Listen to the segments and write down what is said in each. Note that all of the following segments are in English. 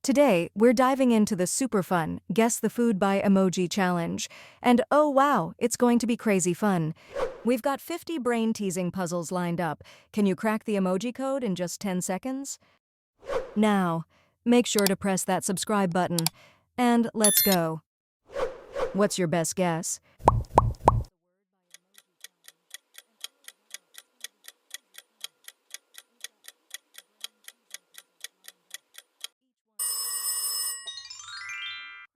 Today, we're diving into the super fun Guess the Food by Emoji challenge. And oh wow, it's going to be crazy fun. We've got 50 brain-teasing puzzles lined up. Can you crack the emoji code in just 10 seconds? Now, make sure to press that subscribe button. And let's go. What's your best guess?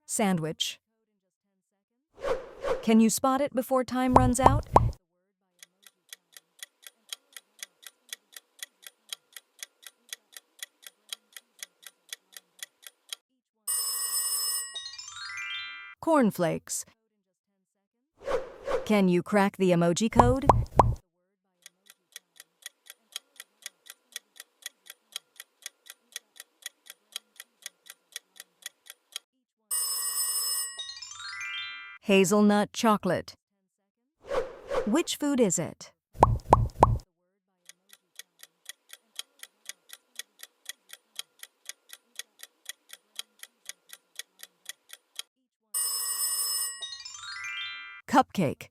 Sandwich. Can you spot it before time runs out? Cornflakes. Can you crack the emoji code? Hazelnut chocolate. Which food is it? Cupcake.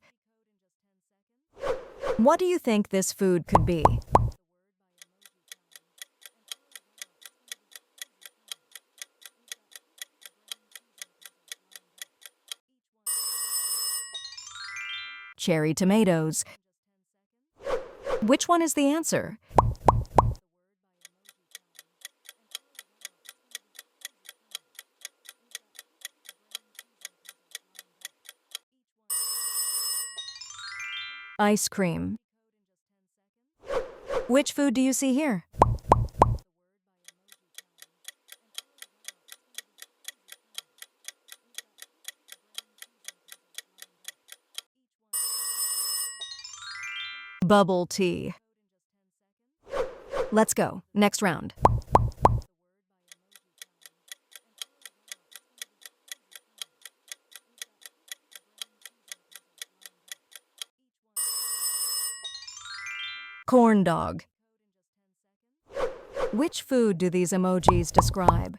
What do you think this food could be? Cherry tomatoes. Which one is the answer? Ice cream. Which food do you see here? Bubble tea. Let's go. Next round. Corn dog. Which food do these emojis describe?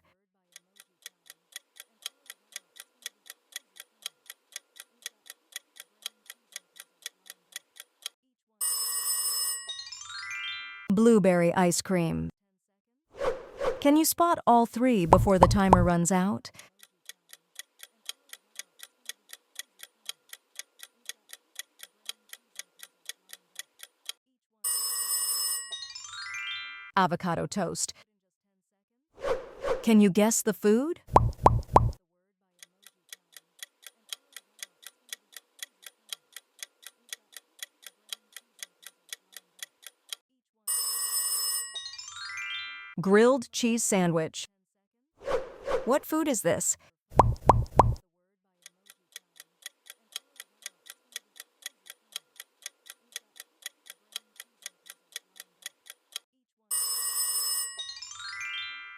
Blueberry ice cream. Can you spot all three before the timer runs out? Avocado toast. Can you guess the food? Grilled cheese sandwich. What food is this?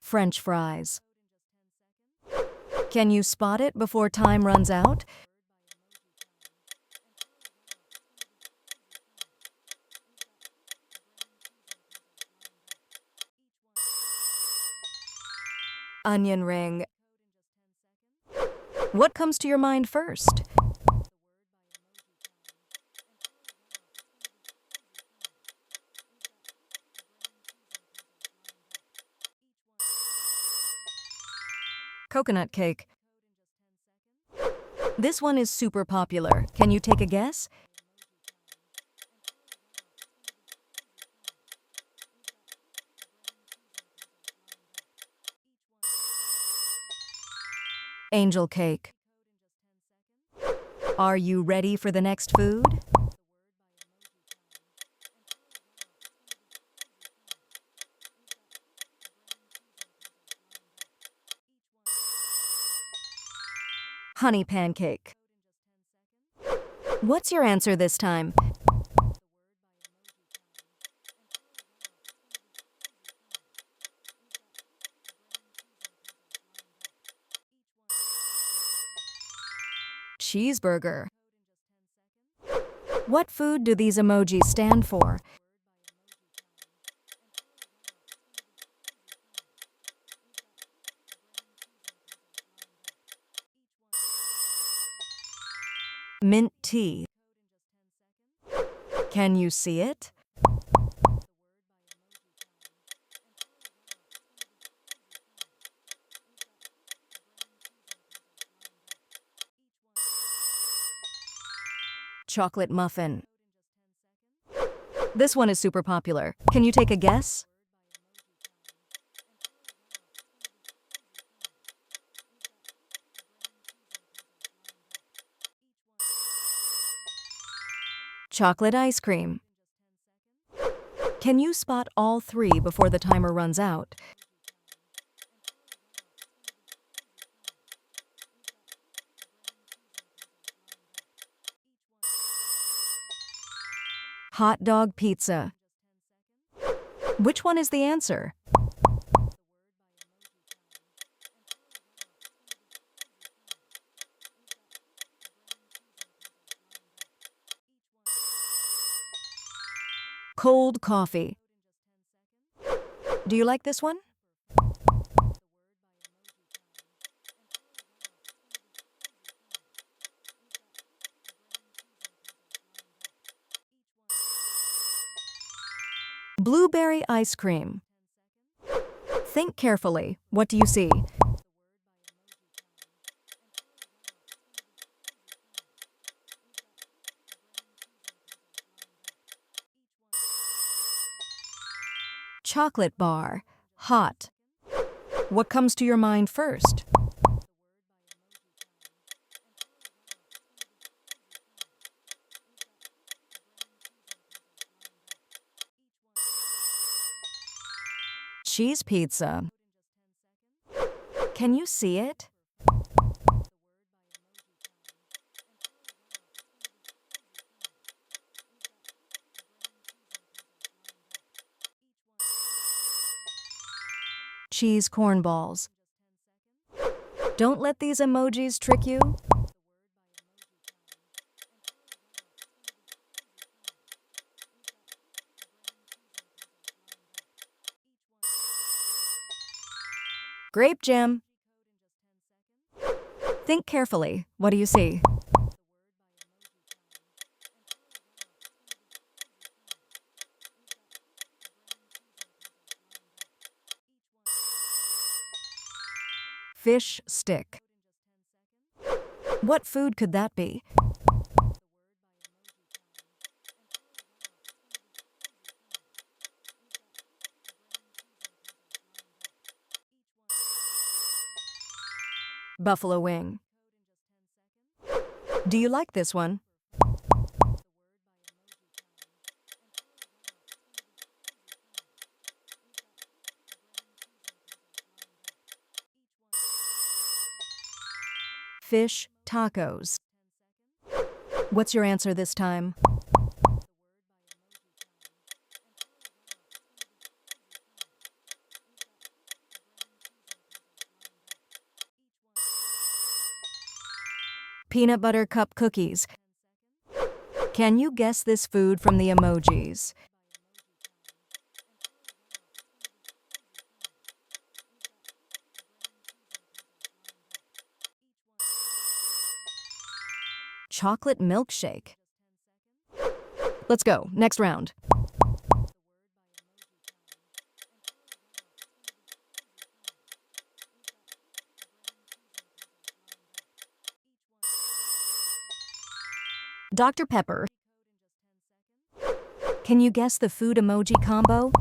French fries. Can you spot it before time runs out? Onion ring. What comes to your mind first? Coconut cake. This one is super popular. Can you take a guess? Angel cake. Are you ready for the next food? Honey pancake. What's your answer this time? Cheeseburger. What food do these emojis stand for? Mint tea. Can you see it? Chocolate muffin. This one is super popular. Can you take a guess? Chocolate ice cream. Can you spot all three before the timer runs out? Hot dog pizza. Which one is the answer? Cold coffee. Do you like this one? Blueberry ice cream. Think carefully. What do you see? Chocolate bar. Hot. What comes to your mind first? Cheese pizza. Can you see it? Cheese cornballs. Don't let these emojis trick you. Grape jam. Think carefully. What do you see? Fish stick. What food could that be? Buffalo wing. Do you like this one? Fish tacos. What's your answer this time? Peanut butter cup cookies. Can you guess this food from the emojis? Chocolate milkshake. Let's go. Next round. Dr. Pepper. Can you guess the food emoji combo?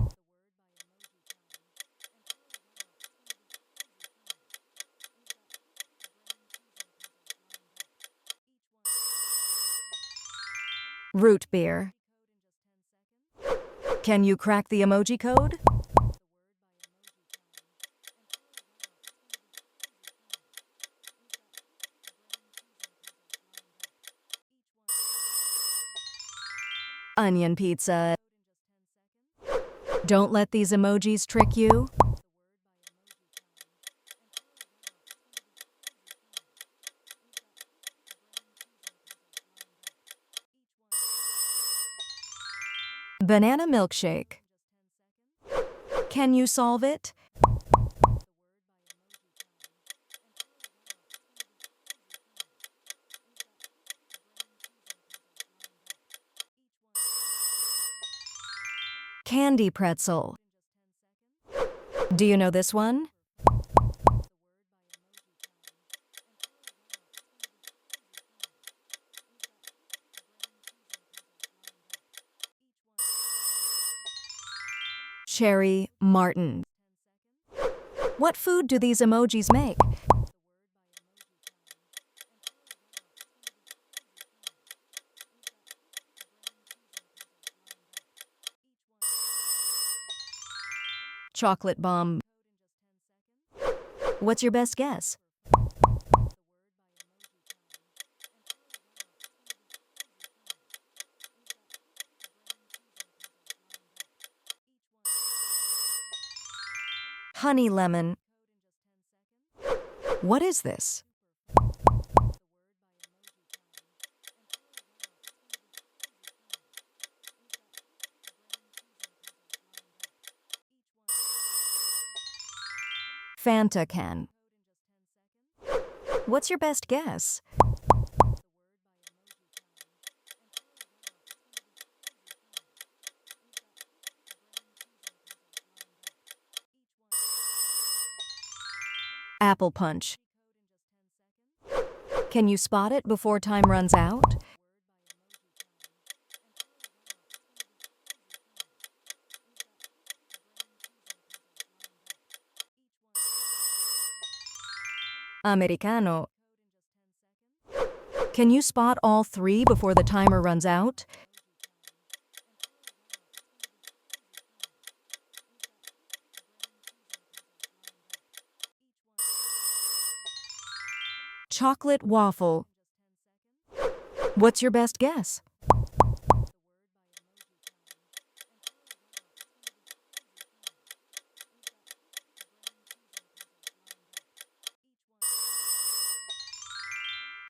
Root beer. Can you crack the emoji code? Onion pizza. Don't let these emojis trick you. Banana milkshake. Can you solve it? Candy pretzel. Do you know this one? Cherry Martin. What food do these emojis make? Chocolate bomb. What's your best guess? Honey lemon. What is this? Fanta can. What's your best guess? Apple punch. Can you spot it before time runs out? Americano. Can you spot all three before the timer runs out? Chocolate waffle. What's your best guess?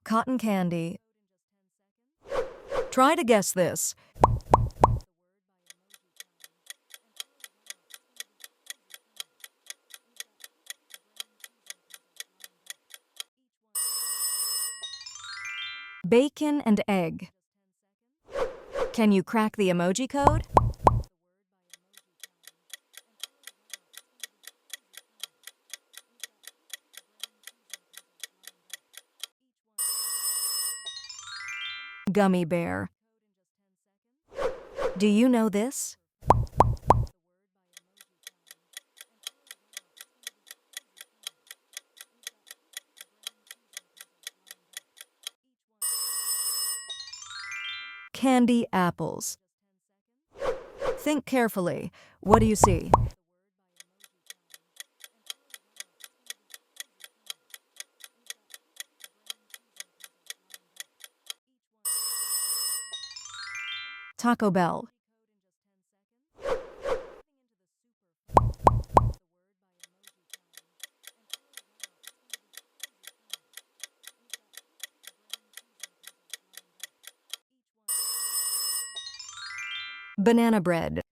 Cotton candy. Try to guess this. Bacon and egg. Can you crack the emoji code? Gummy bear. Do you know this? Candy apples. Think carefully. What do you see? Taco Bell. Banana bread.